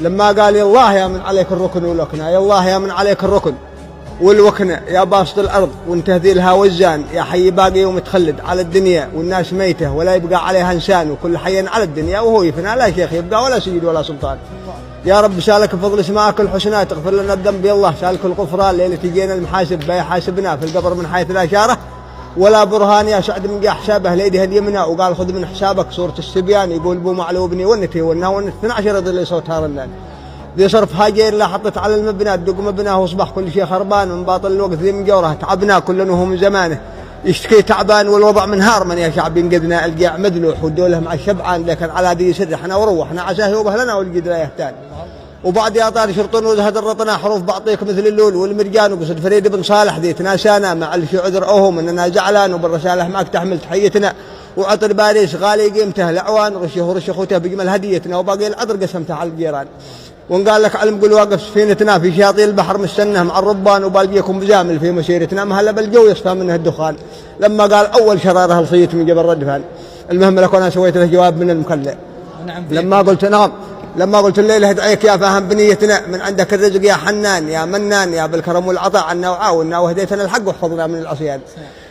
لما قال يا الله يا من عليك الركن والوكنة، يا الله يا من عليك الركن والوكنة، يا باسط الأرض وانت ذيلها وزان، يا حي باقي ومتخلد على الدنيا والناس ميتة ولا يبقى عليها إنسان، وكل حي على الدنيا وهو يفنى، لا شيخ يبقى ولا سيد ولا سلطان. يا رب سالك بفضل اسمائك الحسنى تغفر لنا الذنب، يا الله سالك الغفران ليلة تجينا المحاسب بيا حاسبنا في القبر من حيث لا شاره ولا برهان، يا سعد من قاع حسابه ليدي اليمنى وقال خذ من حسابك صورة السبيان، يقول بو معلو بني ونتي ونها 12 ضل صوتها رنان، ذي صرف هاجير لا حطت على المبنى الدق مبناه واصبح كل شيء خربان، من باطل الوقت ذي من جوره تعبنا كلنا وهو من زمانه يشتكي تعبان والوضع من هار، من يا شعب ينقذنا القيع مذلوح ودوله مع الشبعان، لكن على ذي يسرحنا وروحنا عساه يوبه لنا والقيد لا يهتان. وبعد يا طار شرطون وزهد الرطنا حروف بعطيك مثل اللول والمرجان، وقصد فريد بن صالح ذي تناسانا مع الشي عذر اوهم اننا زعلان، وبالرساله معك تحمل تحيتنا، وعطر باريس غالي قيمته الاعوان، رشه اخوته بجمل هديتنا، وباقي العطر قسمته على الجيران. وقال لك علم قل واقف سفينتنا في شاطئ البحر مستنه مع الربان، وبالجيكم بزامل في مسيرتنا مهلا بالجو يصفى منه الدخان، لما قال اول شراره لصيت من جبل ردفان. المهم لك وانا سويت له جواب من المكلع. لما قلت الليله ادعيك يا فاهم بنيتنا، من عندك الرزق يا حنان يا منان، يا بالكرم والعطاء عنا وعاونا وهديتنا الحق واحفظنا من العصيان.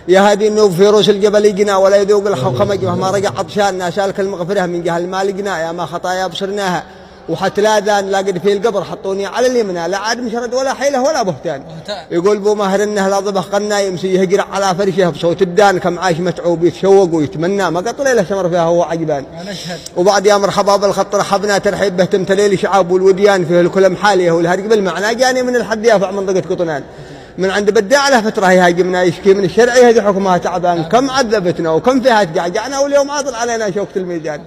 يا هادي النوب في روس الجبل يجنا ولا يذوق الخمج مهما رجع عطشان، سالك المغفره من جهل ما لقنا، يا ما خطايا بصرناها وحتى لا ذان لا قد في القبر حطوني على اليمنى، لا عاد مشرد ولا حيله ولا بهتان. يقول بو ماهر انه لا ضبخ قنا يمسي يهجر على فرشه بصوت الدان، كم عايش متعوب يتشوق ويتمنى ما قط ليله سمر فيها هو عجبان. وبعد يا مرحبا بالخط رحبنا ترحيب به تمتليل شعاب والوديان، فيه الكل محاليه والهرق بالمعنى جاني من الحد يافع منطقه قطنان، من عند بدي على فتره يهاجمنا يشكي من الشرعي هذه حكمها تعبان، كم عذبتنا وكم فيها تقعقعنا واليوم عاطل علينا شوكة الميزان.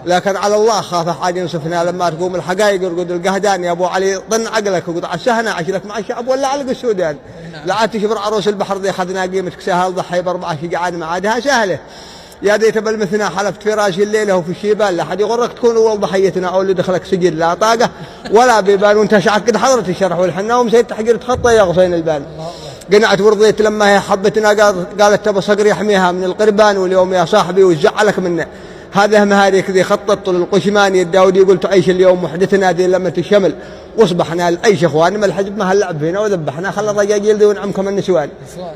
لكن على الله خاف حاجه ينصفنا، لما تقوم الحقائق يرقد القهدان، يا ابو علي ضن عقلك وقطع عسهنا عشلك مع الشعب ولا علق السودان. لا عاد تشبر عروس البحر ذي اخذنا قيمتك سهل ضحي باربعه شقعان ما عادها سهله. يا ديت بالمثنى حلفت في راسي الليله وفي الشيبان، لا حد يغرك تكون اول ضحيتنا او اللي دخلك سجن لا طاقه ولا بيبان، وانت شعقد حضره الشرح والحنا ومسيت تحقير تخطى يا غصين البان. قنعت ورضيت لما هي حبتنا قالت تبى صقر يحميها من القربان، واليوم يا صاحبي وزعلك منه هذا مهاريك ذي خطط للقشماني الداودي، قلت عيش اليوم محدثنا ذي لمة الشمل واصبحنا العيش اخوان، ما الحجب ما هاللعب فينا وذبحنا خلى الرجاجيل ذي ونعم كم النسوان.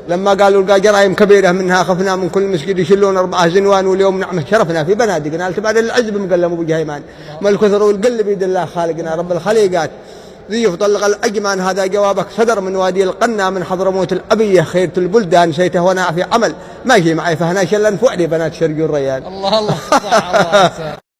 لما قالوا لقى جرائم كبيره منها خفنا من كل مسجد يشلون 4 زنوان، واليوم نعمه شرفنا في بنادقنا التبعد العزب مقلم ابو جهيمان، ما الكثر والقل بيد الله خالقنا رب الخليقات. ضيف طلق الأجمان هذا جوابك صدر من وادي القنا من حضرموت الأبية، خيرة البلدان سيته وانا في عمل ماشي معي فهنا شلا فؤدي بنات شرق الريان. الله